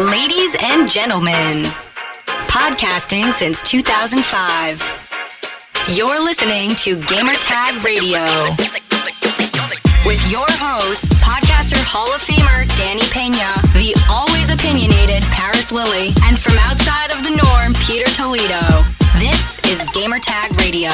Ladies and gentlemen, podcasting since 2005. You're listening to Gamertag Radio. With your host, podcaster Hall of Famer Danny Pena, the always opinionated Paris Lilly, and from outside of the norm, Peter Toledo. This is Gamertag Radio.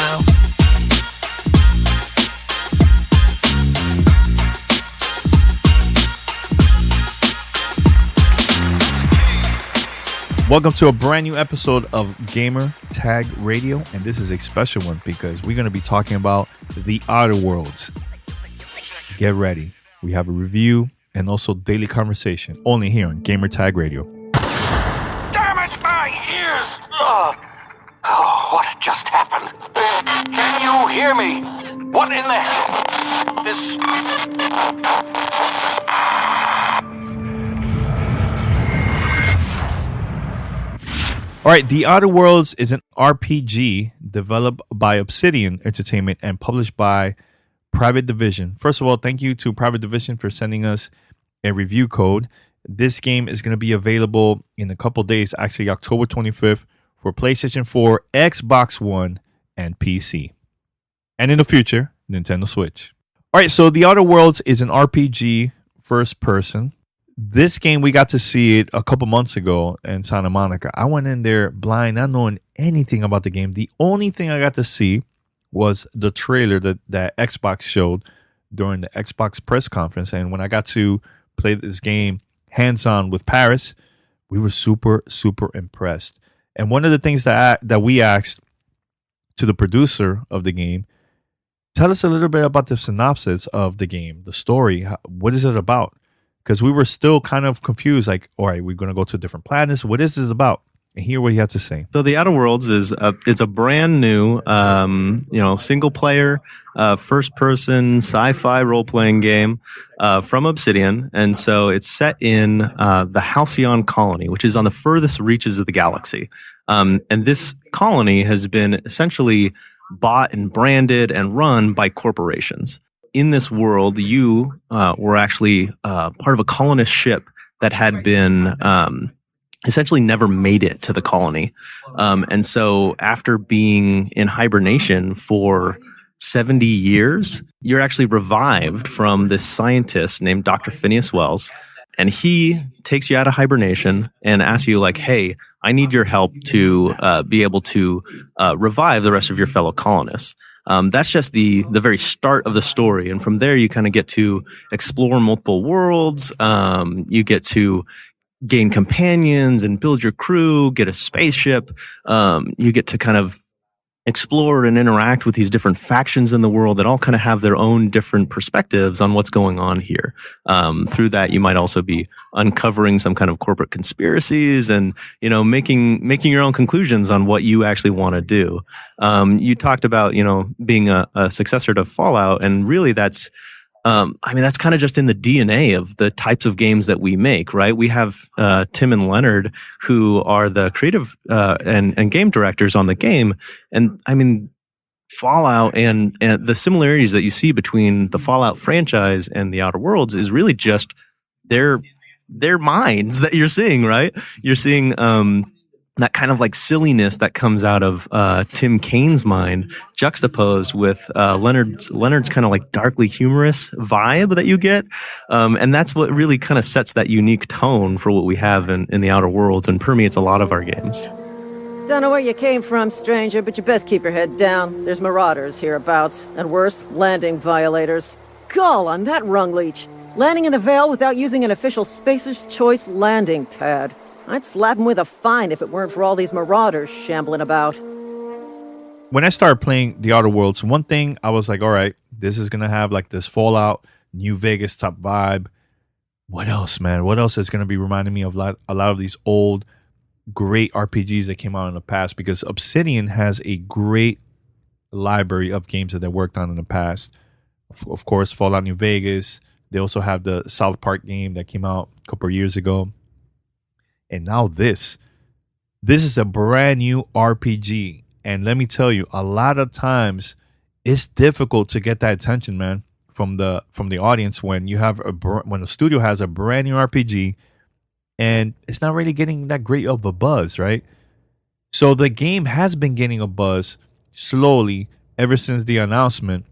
Welcome to a brand new episode of Gamer Tag Radio, and this is a special one because we're going to be talking about The Outer Worlds. Get ready. We have a review and also daily conversation only here on Gamer Tag Radio. Damn it, my ears! Oh, what just happened? Can you hear me? What in the hell? All right, The Outer Worlds is an RPG developed by Obsidian Entertainment and published by Private Division. First of all, thank you to Private Division for sending us a review code. This game is going to be available in a couple days, actually October 25th, for PlayStation 4, Xbox One, and PC. And in the future, Nintendo Switch. All right, so The Outer Worlds is an RPG first person. This game, we got to see it a couple months ago in Santa Monica. I went in there blind, not knowing anything about the game. The only thing I got to see was the trailer that Xbox showed during the Xbox press conference. And when I got to play this game hands-on with Paris, we were super, super impressed. And one of the things that we asked to the producer of the game, tell us a little bit about the synopsis of the game, the story. What is it about? Because we were still kind of confused, like, all right, we're going to go to different planets. What is this about? And hear what you have to say. So The Outer Worlds it's a brand new, single player, first person sci-fi role playing game, from Obsidian. And so it's set in, the Halcyon colony, which is on the furthest reaches of the galaxy. And this colony has been essentially bought and branded and run by corporations. In this world, you were actually part of a colonist ship that had been essentially never made it to the colony. And so after being in hibernation for 70 years, you're actually revived from this scientist named Dr. Phineas Wells. And he takes you out of hibernation and asks you, like, hey, I need your help to be able to revive the rest of your fellow colonists. That's just the very start of the story. And from there, you kind of get to explore multiple worlds. You get to gain companions and build your crew, get a spaceship. You get to kind of explore and interact with these different factions in the world that all kind of have their own different perspectives on what's going on here. Through that, you might also be uncovering some kind of corporate conspiracies and, making your own conclusions on what you actually want to do. You talked about, being a successor to Fallout, and really that's kind of just in the DNA of the types of games that we make, right? We have Tim and Leonard, who are the creative and game directors on the game. And I mean, Fallout and the similarities that you see between the Fallout franchise and The Outer Worlds is really just their minds that you're seeing, right? You're seeing that kind of like silliness that comes out of Tim Kane's mind, juxtaposed with Leonard's kind of like darkly humorous vibe that you get, and that's what really kind of sets that unique tone for what we have in The Outer Worlds and permeates a lot of our games. Don't know where you came from, stranger, but you best keep your head down. There's marauders hereabouts, and worse, landing violators. Call on that rung leech. Landing in the Vale without using an official Spacer's Choice landing pad. I'd slap him with a fine if it weren't for all these marauders shambling about. When I started playing The Outer Worlds, one thing I was like, all right, this is going to have like this Fallout, New Vegas type vibe. What else, man? What else is going to be reminding me of a lot of these old, great RPGs that came out in the past? Because Obsidian has a great library of games that they worked on in the past. Of course, Fallout New Vegas. They also have the South Park game that came out a couple of years ago. And now this is a brand new RPG. And let me tell you, a lot of times it's difficult to get that attention, man, from the audience when you have when a studio has a brand new RPG and it's not really getting that great of a buzz, right? So the game has been getting a buzz slowly ever since the announcement.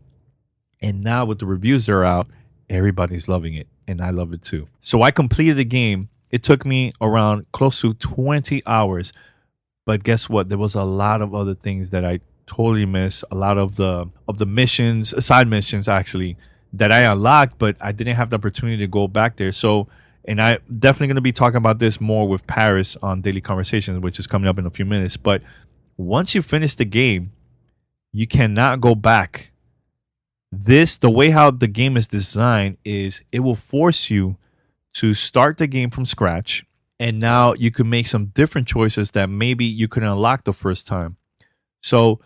And now with the reviews that are out, everybody's loving it. And I love it too. So I completed the game. It took me around close to 20 hours. But guess what? There was a lot of other things that I totally missed. A lot of the missions, side missions actually, that I unlocked, but I didn't have the opportunity to go back there. So, and I definitely going to be talking about this more with Paris on Daily Conversations, which is coming up in a few minutes. But once you finish the game, you cannot go back. The way how the game is designed is it will force you to start the game from scratch. And now you can make some different choices that maybe you couldn't unlock the first time. So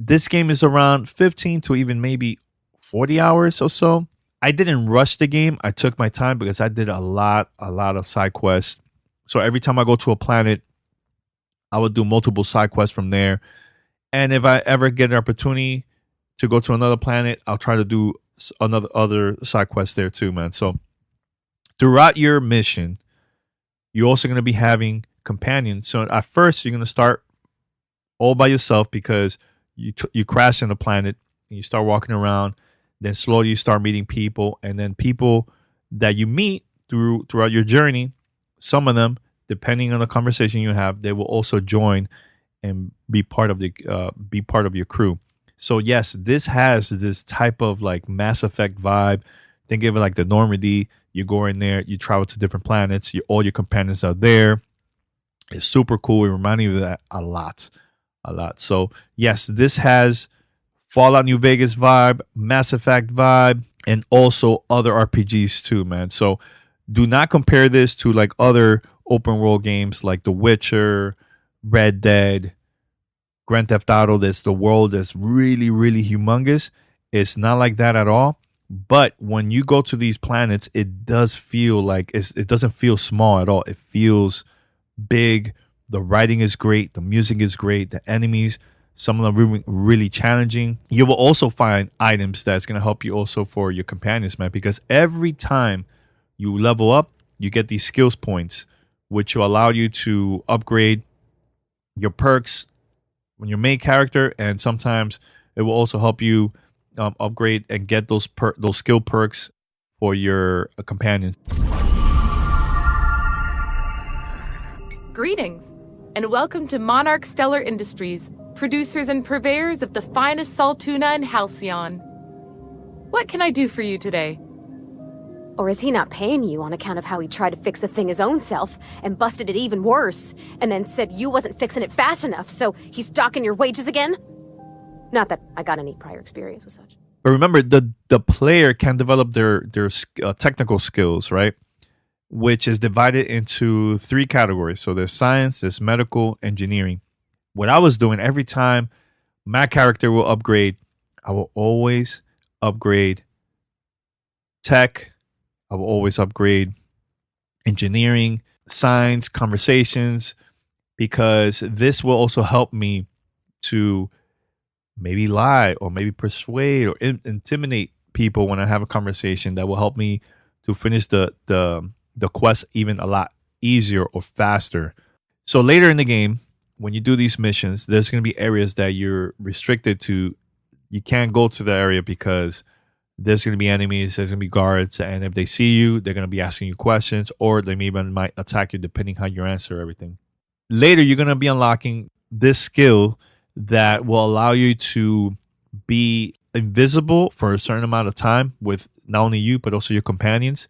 this game is around 15 to even maybe 40 hours or so. I didn't rush the game. I took my time because I did a lot of side quests. So every time I go to a planet, I would do multiple side quests from there. And if I ever get an opportunity to go to another planet, I'll try to do other side quests there too, man. So throughout your mission, you're also going to be having companions. So at first, you're going to start all by yourself because you crash on the planet and you start walking around. Then slowly you start meeting people, and then people that you meet throughout your journey, some of them, depending on the conversation you have, they will also join and be part of your crew. So yes, this has this type of like Mass Effect vibe. Think of it like the Normandy. You go in there, you travel to different planets. All your companions are there. It's super cool. It reminds me of that a lot. So yes, this has Fallout New Vegas vibe, Mass Effect vibe, and also other RPGs too, man. So do not compare this to like other open world games like The Witcher, Red Dead, Grand Theft Auto. That's the world that's really, really humongous. It's not like that at all. But when you go to these planets, it does feel like it doesn't feel small at all. It feels big. The writing is great. The music is great. The enemies, some of them are really challenging. You will also find items that's going to help you also for your companions, man, because every time you level up, you get these skills points, which will allow you to upgrade your perks when your main character, and sometimes it will also help you upgrade and get those skill perks for your companions. Greetings, and welcome to Monarch Stellar Industries, producers and purveyors of the finest salt tuna in Halcyon. What can I do for you today? Or is he not paying you on account of how he tried to fix the thing his own self and busted it even worse, and then said you wasn't fixing it fast enough, so he's docking your wages again? Not that I got any prior experience with such. But remember, the player can develop their technical skills, right? Which is divided into 3 categories. So there's science, there's medical, engineering. What I was doing every time my character will upgrade, I will always upgrade tech. I will always upgrade engineering, science, conversations, because this will also help me to maybe lie or maybe persuade or intimidate people when I have a conversation that will help me to finish the quest even a lot easier or faster. So later in the game, when you do these missions, there's going to be areas that you're restricted to. You can't go to the area because there's going to be enemies, there's going to be guards, and if they see you, they're going to be asking you questions, or they might attack you depending how you answer everything. Later, you're going to be unlocking this skill that will allow you to be invisible for a certain amount of time with not only you, but also your companions,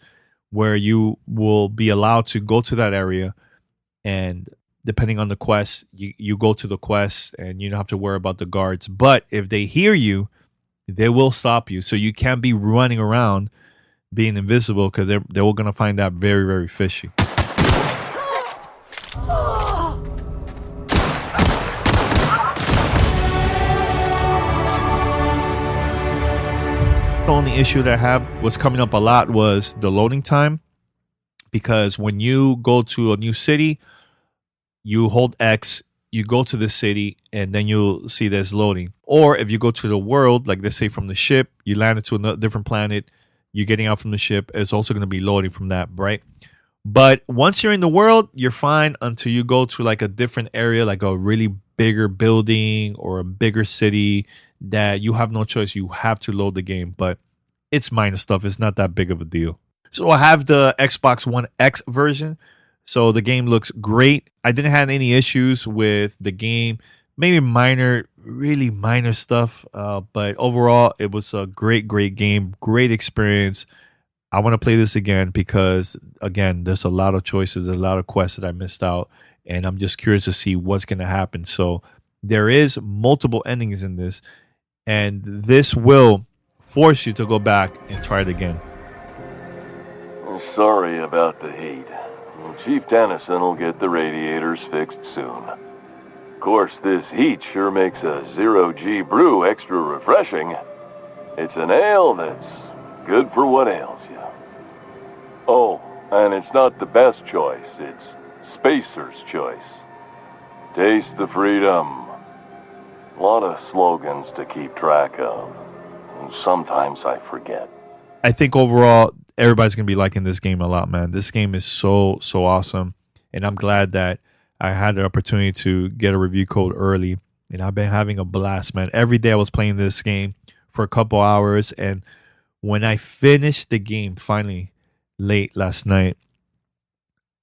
where you will be allowed to go to that area, and depending on the quest, you go to the quest and you don't have to worry about the guards. But if they hear you, they will stop you. So you can't be running around being invisible because they're going to find that very, very fishy. The only issue that I have was coming up a lot was the loading time, because when you go to a new city, you hold X, you go to the city, and then you'll see there's loading. Or if you go to the world, like let's say from the ship, you land into a different planet, you're getting out from the ship, it's also going to be loading from that, right? But once you're in the world, you're fine until you go to like a different area, like a really bigger building or a bigger city that you have no choice. You have to load the game, but it's minor stuff. It's not that big of a deal. So I have the Xbox One X version. So the game looks great. I didn't have any issues with the game. Maybe minor, really minor stuff. But overall, it was a great, great game. Great experience. I want to play this again because, again, there's a lot of choices, a lot of quests that I missed out, and I'm just curious to see what's going to happen. So there is multiple endings in this, and this will force you to go back and try it again. Sorry about the heat. Chief Tennyson will get the radiators fixed soon. Of course, this heat sure makes a zero-G brew extra refreshing. It's an ale that's good for what ails you. Oh, and it's not the best choice. It's Spacer's choice. Taste the freedom. A lot of slogans to keep track of. Sometimes I forget. I think overall, everybody's going to be liking this game a lot, man. This game is so awesome. And I'm glad that I had the opportunity to get a review code early. And I've been having a blast, man. Every day I was playing this game for a couple hours. And when I finished the game finally late last night,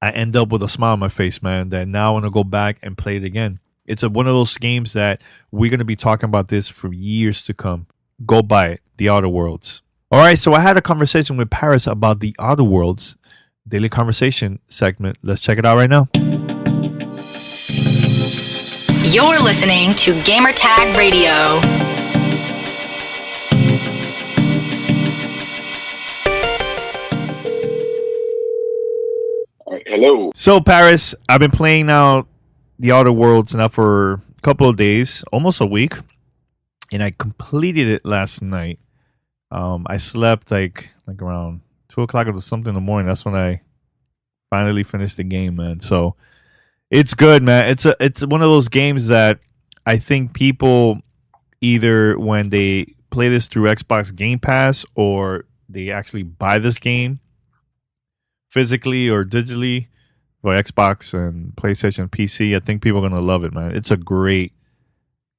I end up with a smile on my face, man, that now I want to go back and play it again. It's one of those games that we're going to be talking about this for years to come. Go buy it, The Outer Worlds. All right, so I had a conversation with Paris about The Outer Worlds Daily Conversation segment. Let's check it out right now. You're listening to Gamertag Radio. Hello. So, Paris, I've been playing now The Outer Worlds now for a couple of days, almost a week, and I completed it last night. I slept like around 2 o'clock or something in the morning. That's when I finally finished the game, man. So it's good, man. It's one of those games that I think people either when they play this through Xbox Game Pass or they actually buy this game physically or digitally for Xbox and PlayStation PC. I think people are going to love it, man. It's a great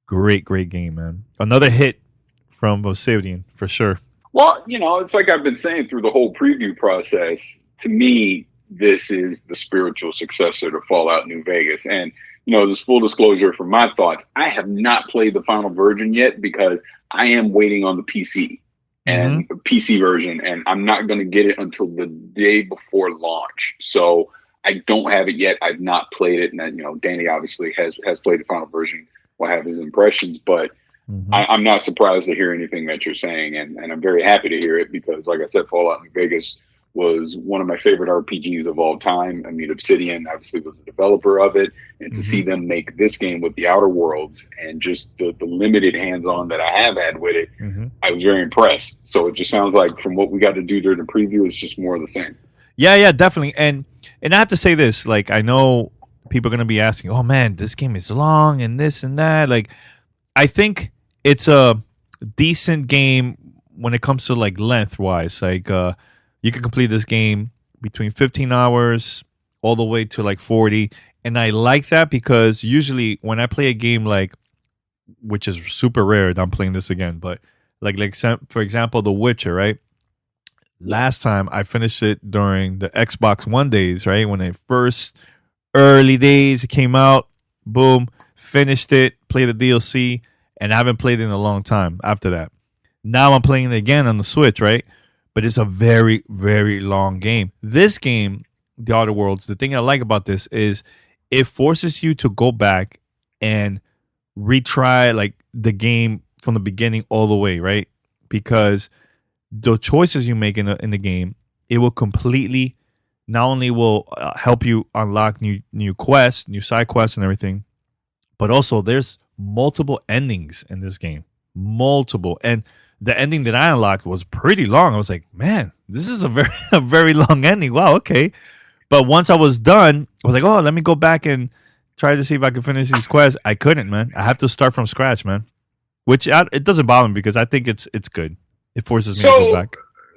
game, man. Another hit from Obsidian for sure. Well, it's like I've been saying through the whole preview process. To me, this is the spiritual successor to Fallout New Vegas. And, just full disclosure for my thoughts, I have not played the final version yet because I am waiting on the PC and the PC version, and I'm not going to get it until the day before launch. So I don't have it yet. I've not played it. And, Danny obviously has played the final version. Will have his impressions, but I'm not surprised to hear anything that you're saying, and I'm very happy to hear it because, like I said, Fallout New Vegas was one of my favorite RPGs of all time. I mean, Obsidian obviously was the developer of it, and to see them make this game with the Outer Worlds and just the limited hands-on that I have had with it, I was very impressed. So it just sounds like from what we got to do during the preview, it's just more of the same. Yeah, definitely. And I have to say this, like, I know people are going to be asking, oh man, this game is long and this and that. Like, I think it's a decent game when it comes to like length wise. Like, you can complete this game between 15 hours all the way to like 40. And I like that because usually when I play a game like, which is super rare that I'm playing this again, but like for example, The Witcher, right? Last time I finished it during the Xbox One days, right? When it first early days, it came out, boom, finished it, played the DLC, and I haven't played it in a long time after that. Now I'm playing it again on the Switch, right? But it's a very, very long game. This game, The Outer Worlds, the thing I like about this is it forces you to go back and retry like the game from the beginning all the way, right? Because the choices you make in the game, it will completely not only will help you unlock new quests, new side quests and everything, but also there's multiple endings in this game. Multiple. And the ending that I unlocked was pretty long. I was like, man, this is a very long ending. Wow, okay. But once I was done, I was like, oh, let me go back and try to see if I could finish these quests. I couldn't, man. I have to start from scratch, man. Which it doesn't bother me because I think it's good. It forces me to go back.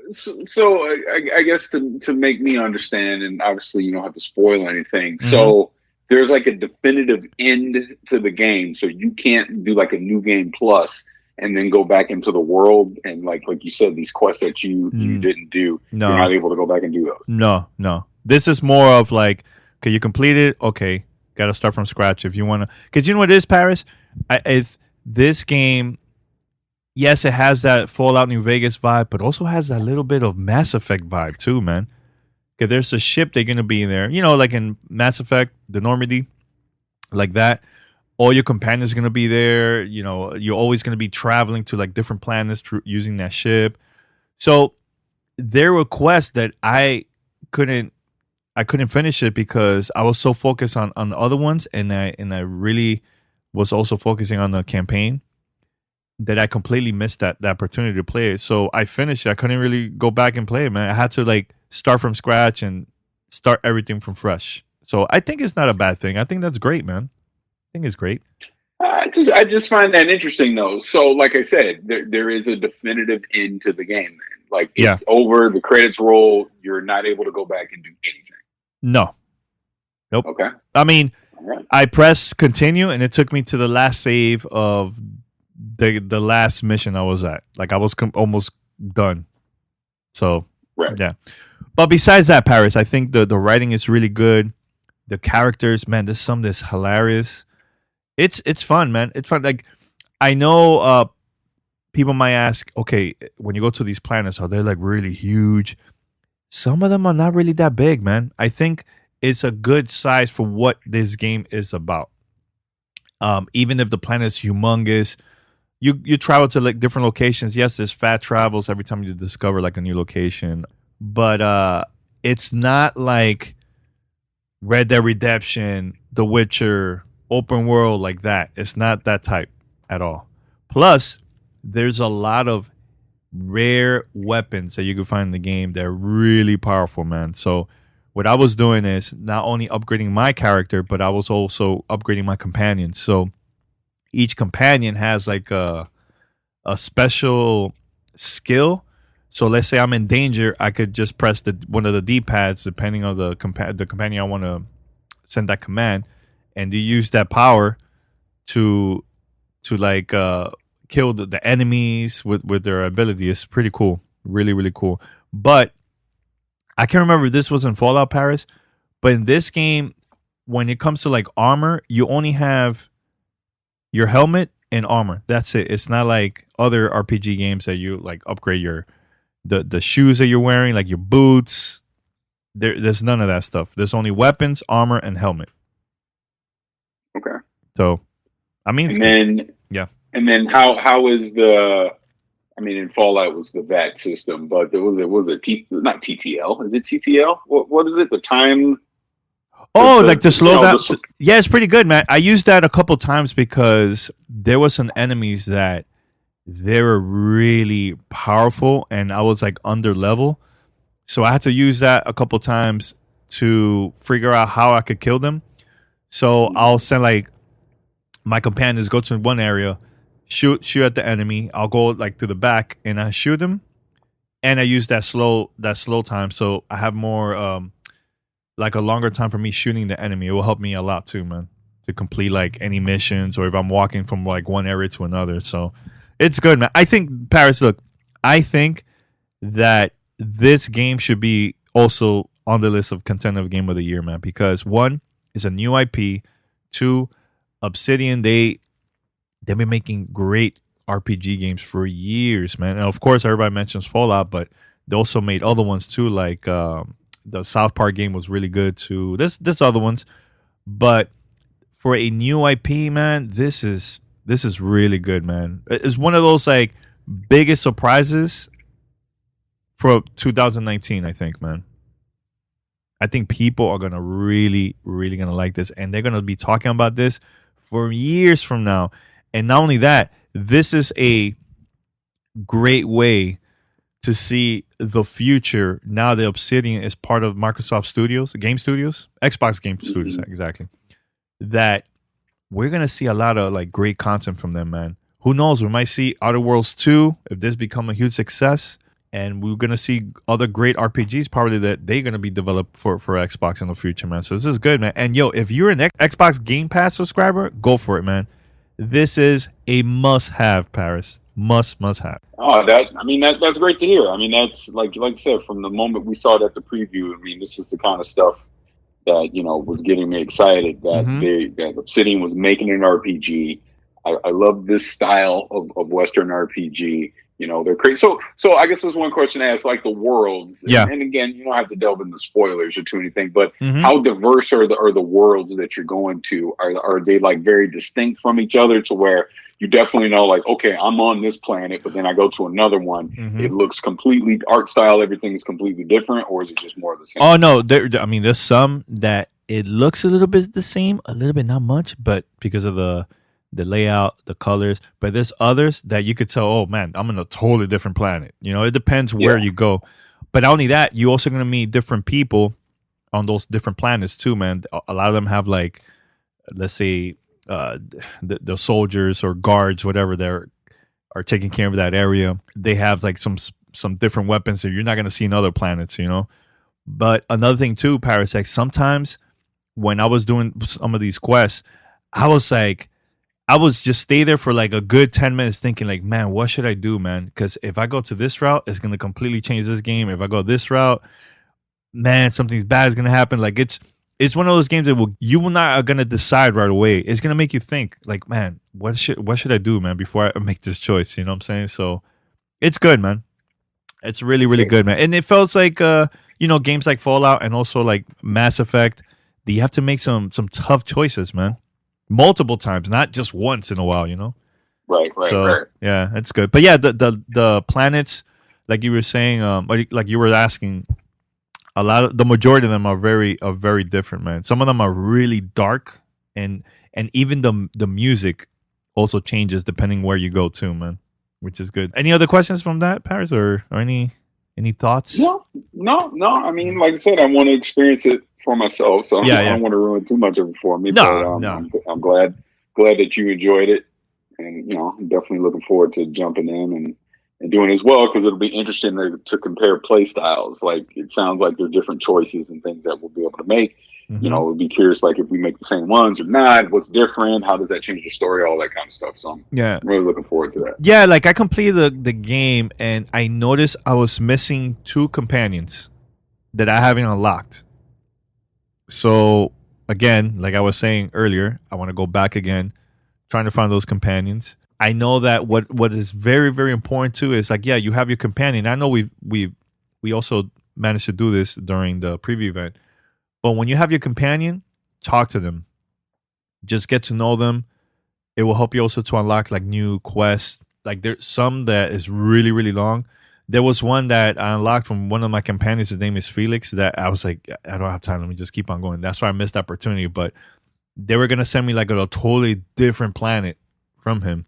I guess to make me understand, and obviously you don't have to spoil anything. Mm-hmm. So there's like a definitive end to the game, so you can't do like a new game plus and then go back into the world and like you said, these quests that you didn't do, No. you're not able to go back and do those. No. This is more of like, okay, you complete it. Okay, got to start from scratch if you want to. Because you know what it is, Paris? If this game, yes, it has that Fallout New Vegas vibe, but also has that little bit of Mass Effect vibe too, man. Because there's a ship they're going to be in there. You know, like in Mass Effect, the Normandy, like that. All your companions are going to be there. You know, you're always going to be traveling to like different planets using that ship. So there were quests that I couldn't finish it because I was so focused on the other ones, and I really was also focusing on the campaign that I completely missed that opportunity to play it. So I finished it. I couldn't really go back and play it, man. I had to like start from scratch and start everything from fresh. So I think it's not a bad thing. I think that's great, man. I think it's great. I just find that interesting though. So like I said, there is a definitive end to the game, man. Like it's over, the credits roll, you're not able to go back and do anything. No. Nope. Okay. I mean, right. I pressed continue and it took me to the last save of the last mission I was at. Like I was almost done. So, right. Yeah. But besides that, Paris, I think the writing is really good. The characters, man, there's some that's hilarious. It's fun, man. It's fun. Like I know people might ask, okay, when you go to these planets, are they like really huge? Some of them are not really that big, man. I think it's a good size for what this game is about. Even if the planet is humongous, you travel to like different locations. Yes, there's fast travels every time you discover like a new location, but it's not like Red Dead Redemption, The Witcher, open world like that. It's not that type at all. Plus, there's a lot of rare weapons that you can find in the game. They're really powerful, man. So what I was doing is not only upgrading my character, but I was also upgrading my companions. So each companion has like a special skill. So let's say I'm in danger, I could just press one of the D-pads depending on the companion I want to send that command, and you use that power to like kill the enemies with their ability. It's pretty cool. Really, really cool. But I can't remember if this was in Fallout Paris, but in this game, when it comes to like armor, you only have your helmet and armor. That's it. It's not like other RPG games that you like upgrade the shoes that you're wearing, like your boots. There's none of that stuff. There's only weapons, armor, and helmet. Okay. So, I mean, and then how is the? I mean, in Fallout was the VAT system, but there was not TTL. Is it TTL? What is it? The time. Oh, like to slow down. Yeah, it's pretty good, man. I used that a couple times because there were some enemies that they were really powerful, and I was like under level, so I had to use that a couple times to figure out how I could kill them. So I'll send like my companions go to one area, shoot at the enemy. I'll go like to the back and I shoot them, and I use that slow time, so I have more like a longer time for me shooting the enemy. It will help me a lot too, man, to complete like any missions or if I'm walking from like one area to another. So it's good, man. I think Paris. Look, I think that this game should be also on the list of contender game of the year, man, because one, it's a new IP. Two, Obsidian, they've been making great RPG games for years, man. And of course, everybody mentions Fallout, but they also made other ones too, like the South Park game was really good too. There's other ones, but for a new IP, man, this is really good, man. It's one of those like biggest surprises for 2019, I think, man. I think people are gonna really, really gonna like this, and they're gonna be talking about this for years from now. And not only that, this is a great way to see the future. Now the Obsidian is part of Microsoft Studios, Game Studios, Xbox Game Studios, exactly. That we're gonna see a lot of like great content from them, man. Who knows? We might see Outer Worlds 2 if this become a huge success. and we're gonna see other great RPGs probably that they're gonna be developed for Xbox in the future, man. So this is good, man. And yo, if you're an Xbox Game Pass subscriber, go for it, man. This is a must-have, Paris. Must have. Oh, that's great to hear. I mean, that's like I said, from the moment we saw it at the preview. I mean, this is the kind of stuff that was getting me excited. That Obsidian was making an RPG. I love this style of Western RPG. They're crazy. So I guess there's one question to ask, like the worlds. Yeah. And again, you don't have to delve into spoilers or to anything, but how diverse are the worlds that you're going to? Are they like very distinct from each other to where you definitely know, like, okay, I'm on this planet, but then I go to another one. It looks completely art style. Everything is completely different, or is it just more of the same? Oh no, there's some that it looks a little bit the same, a little bit, not much, but because of the layout, the colors. But there's others that you could tell, oh man, I'm on a totally different planet. It depends where you go. But not only that, you're also gonna meet different people on those different planets too, man. A lot of them have, like, let's say, the soldiers or guards, whatever, are taking care of that area. They have like some different weapons that you're not gonna see in other planets. But another thing too, Paris, like sometimes when I was doing some of these quests, I was just stay there for like a good 10 minutes thinking like, man, what should I do, man? Because if I go to this route, it's going to completely change this game. If I go this route, man, something's bad is going to happen. Like it's one of those games that you will not are going to decide right away. It's going to make you think like, man, what should I do, man, before I make this choice? You know what I'm saying? So it's good, man. It's really, really good, man. And it felt like, games like Fallout and also like Mass Effect, that you have to make some tough choices, man. Multiple times, not just once in a while, Right. Yeah, it's good. But yeah, the planets, like you were saying, like you were asking, the majority of them are very different, man. Some of them are really dark, and even the music also changes depending where you go to, man, which is good. Any other questions from that, Paris, or any thoughts? No. I mean, like I said, I want to experience it for myself, so I don't want to ruin too much of it for me. No. I'm glad that you enjoyed it, and I'm definitely looking forward to jumping in and doing it as well, because it'll be interesting to compare play styles. Like, it sounds like there are different choices and things that we'll be able to make. We'll be curious, like, if we make the same ones or not, what's different, how does that change the story, all that kind of stuff. So I'm really looking forward to that. Yeah, like I completed the game and I noticed I was missing 2 companions that I haven't unlocked. So again, like I was saying earlier, I want to go back again, trying to find those companions. I know that what is very, very important too is like, yeah, you have your companion. I know we also managed to do this during the preview event. But when you have your companion, talk to them. Just get to know them. It will help you also to unlock like new quests. Like there's some that is really, really long. There was one that I unlocked from one of my companions. His name is Felix. That I was like, I don't have time. Let me just keep on going. That's why I missed the opportunity. But they were gonna send me like a totally different planet from him.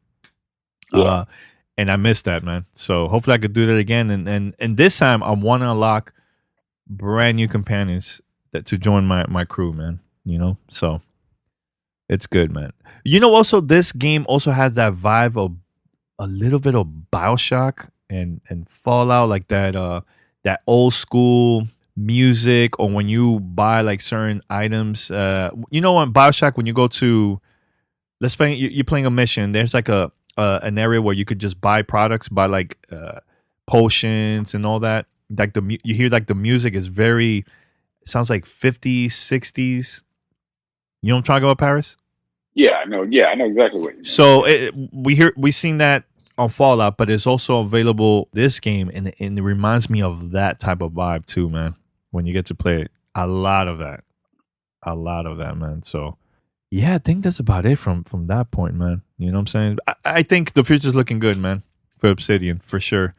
Yeah. And I missed that, man. So hopefully I could do that again. And this time I want to unlock brand new companions to join my crew, man. So it's good, man. Also this game also has that vibe of a little bit of BioShock and Fallout, like that old school music, or when you buy like certain items. On BioShock, when you go to, let's say you're playing a mission, there's like an area where you could just buy products, buy like potions and all that. Like you hear like the music is very, it sounds like 50s, 60s. You know what I'm talking about, Paris? Yeah, I know exactly what you mean. So we seen that on Fallout, but it's also available this game, and it reminds me of that type of vibe too, man. When you get to play it, a lot of that, man. So yeah, I think that's about it from that point, man. You know what I'm saying? I think the future's looking good, man, for Obsidian, for sure.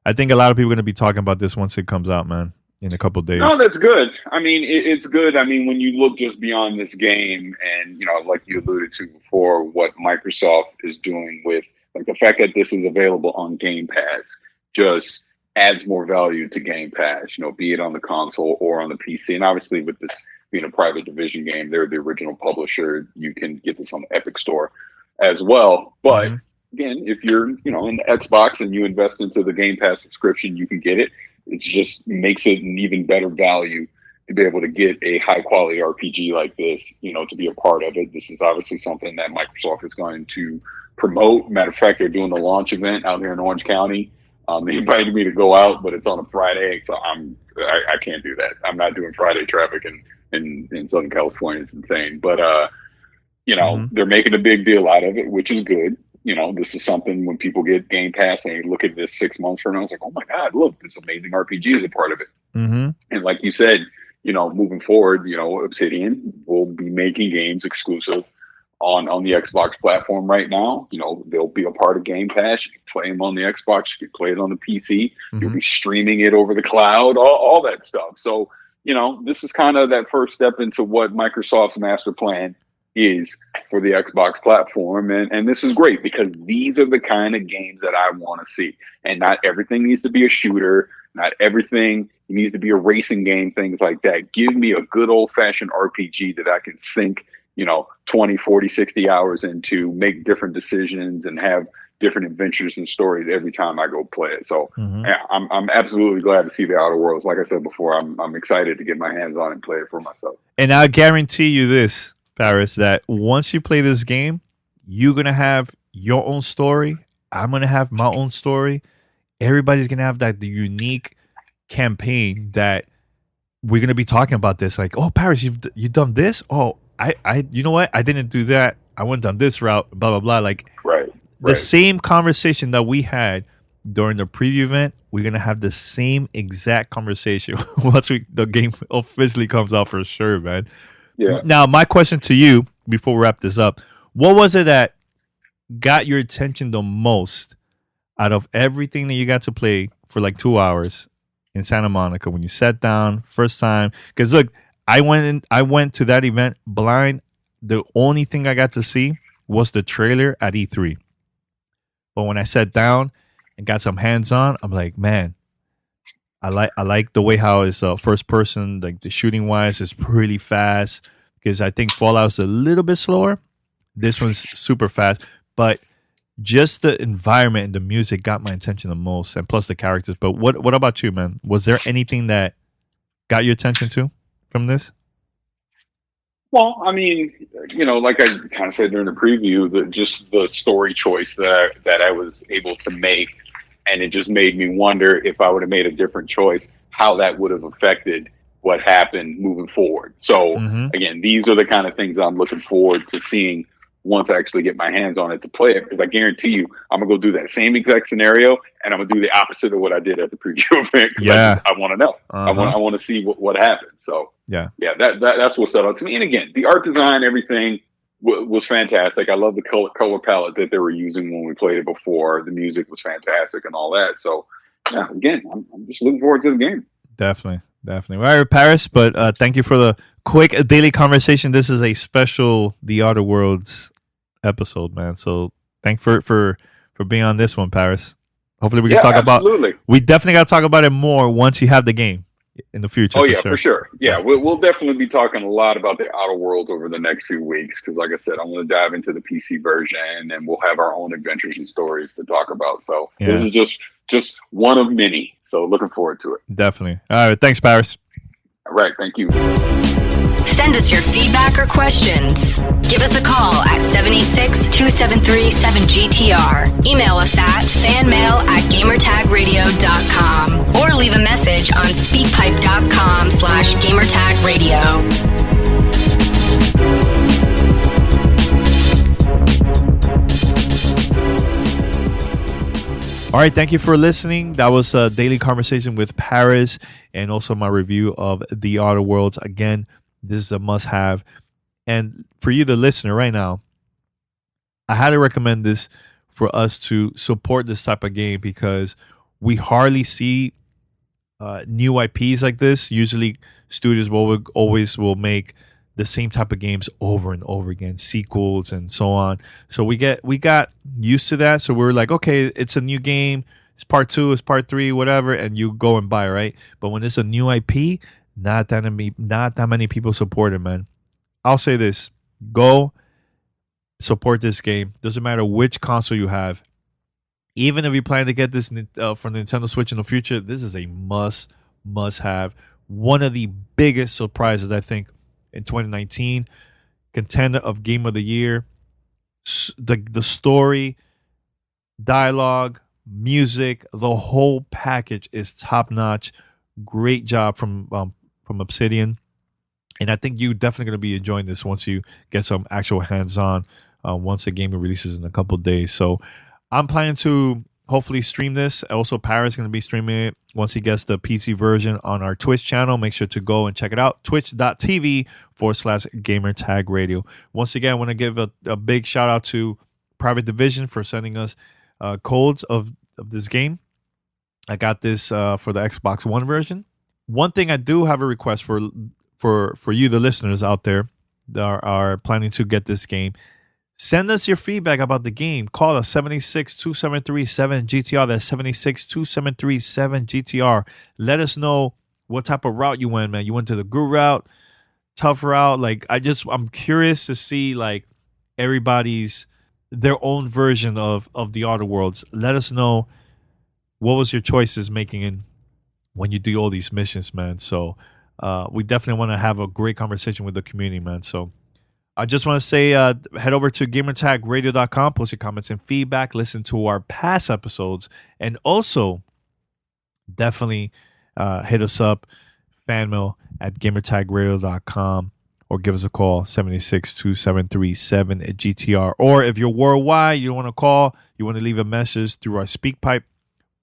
I think a lot of people are going to be talking about this once it comes out, man, in a couple of days. No, that's good. I mean, it's good. I mean, when you look just beyond this game and, like you alluded to before, what Microsoft is doing with like the fact that this is available on Game Pass just adds more value to Game Pass, be it on the console or on the PC. And obviously with this being a private division game, they're the original publisher. You can get this on the Epic Store as well. But again, if you're, in the Xbox and you invest into the Game Pass subscription, you can get it. It just makes it an even better value to be able to get a high quality RPG like this, to be a part of it. This is obviously something that Microsoft is going to promote. Matter of fact, they're doing the launch event out here in Orange County. They invited me to go out, but it's on a Friday, so I can't do that. I'm not doing Friday traffic in Southern California. It's insane. But they're making a big deal out of it, which is good. This is something when people get Game Pass and they look at this 6 months from now, it's like, oh my God, look, this amazing RPG is a part of it. Mm-hmm. And like you said, moving forward, Obsidian will be making games exclusive on the Xbox platform right now. They'll be a part of Game Pass. You can play them on the Xbox. You can play it on the PC. Mm-hmm. You'll be streaming it over the cloud, all that stuff. So, this is kind of that first step into what Microsoft's master plan is for the Xbox platform. And this is great because these are the kind of games that I want to see. And not everything needs to be a shooter. Not everything needs to be a racing game, things like that. Give me a good old fashioned RPG that I can sink, 20, 40, 60 hours into, make different decisions and have different adventures and stories every time I go play it. So yeah, I'm absolutely glad to see the Outer Worlds. Like I said before, I'm excited to get my hands on and play it for myself. And I guarantee you this, Paris, that once you play this game, you're going to have your own story. I'm going to have my own story. Everybody's going to have the unique campaign that we're going to be talking about this. Like, oh, Paris, you've done this? Oh, I you know what? I didn't do that. I went down this route, blah, blah, blah. Like, the same conversation that we had during the preview event, we're going to have the same exact conversation once the game officially comes out for sure, man. Yeah. Now, my question to you before we wrap this up, what was it that got your attention the most out of everything that you got to play for like 2 hours in Santa Monica when you sat down first time? Because look, I went to that event blind. The only thing I got to see was the trailer at E3. But when I sat down and got some hands on, I'm like, man, I like the way how it's first person, like the shooting wise is pretty fast, because I think Fallout's a little bit slower. This one's super fast, but just the environment and the music got my attention the most, and plus the characters. But what about you, man? Was there anything that got your attention too from this? Well, I mean, like I kind of said during the preview, just the story choice that I was able to make. And it just made me wonder if I would have made a different choice, how that would have affected what happened moving forward. So again, these are the kind of things I'm looking forward to seeing once I actually get my hands on it to play it. Because I guarantee you, I'm gonna go do that same exact scenario, and I'm gonna do the opposite of what I did at the preview event. Yeah, I want to know. I want to see what happened. So yeah, that's what stood out to me. And again, the art design, everything was fantastic. I love the color palette that they were using when we played it before. The music was fantastic and all that. So, yeah, again, I'm just looking forward to the game. Definitely. All right, Paris, but thank you for the quick daily conversation. This is a special The Outer Worlds episode, man. So, thanks for being on this one, Paris. Hopefully we can talk absolutely. We definitely got to talk about it more once you have the game in the future. Oh, yeah, for sure. Yeah, we'll definitely be talking a lot about the Outer Worlds over the next few weeks because, like I said, I'm going to dive into the PC version and we'll have our own adventures and stories to talk about. So This is just one of many. So looking forward to it. Definitely. All right. Thanks, Paris. All right. Thank you. Send us your feedback or questions. Give us a call at 786-273-7GTR. Email us at fanmail@gamertagradio.com or leave a message on speakpipe.com/gamertagradio. All right, thank you for listening. That was a daily conversation with Paris and also my review of The Outer Worlds. Again, this is a must-have. And for you, the listener, right now, I highly recommend this for us to support this type of game because we hardly see new IPs like this. Usually, studios will make the same type of games over and over again, sequels and so on. So we got used to that. So we were like, okay, it's a new game. It's part 2, it's part 3, whatever, and you go and buy, right? But when it's a new IP, not that many people support it, man. I'll say this: go support this game. Doesn't matter which console you have. Even if you plan to get this for Nintendo Switch in the future, this is a must have. One of the biggest surprises, I think, in 2019. Contender of Game of the Year. The story, dialogue, music, the whole package is top notch. Great job from Obsidian, and I think you're definitely going to be enjoying this once you get some actual hands-on. Once the game releases in a couple of days, so I'm planning to hopefully stream this. Also, Paris is going to be streaming it once he gets the PC version on our Twitch channel. Make sure to go and check it out. Twitch.tv/GamerTagRadio. Once again, I want to give a big shout out to Private Division for sending us codes of this game. I got this for the Xbox One version. One thing I do have a request for you, the listeners out there that are planning to get this game. Send us your feedback about the game. Call us 762-737-GTR. That's 762-737-GTR. Let us know what type of route you went, man. You went to the good route, tough route. Like, I'm curious to see like everybody's their own version of the Outer Worlds. Let us know what was your choices making in when you do all these missions, man. So we definitely want to have a great conversation with the community, man. So I just want to say head over to gamertagradio.com, post your comments and feedback, listen to our past episodes, and also definitely hit us up, fanmail@gamertagradio.com, or give us a call, 762-737-GTR. Or if you're worldwide, you don't want to call, you want to leave a message through our SpeakPipe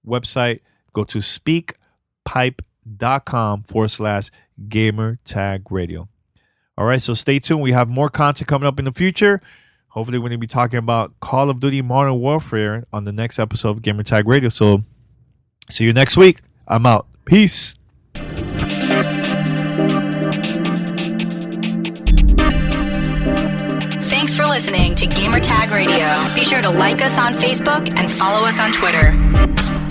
website, go to speakpipe.com/gamertagradio. All right, so stay tuned. We have more content coming up in the future. Hopefully, we're going to be talking about Call of Duty Modern Warfare on the next episode of Gamer Tag Radio. So, see you next week. I'm out. Peace. Thanks for listening to Gamer Tag Radio. Be sure to like us on Facebook and follow us on Twitter.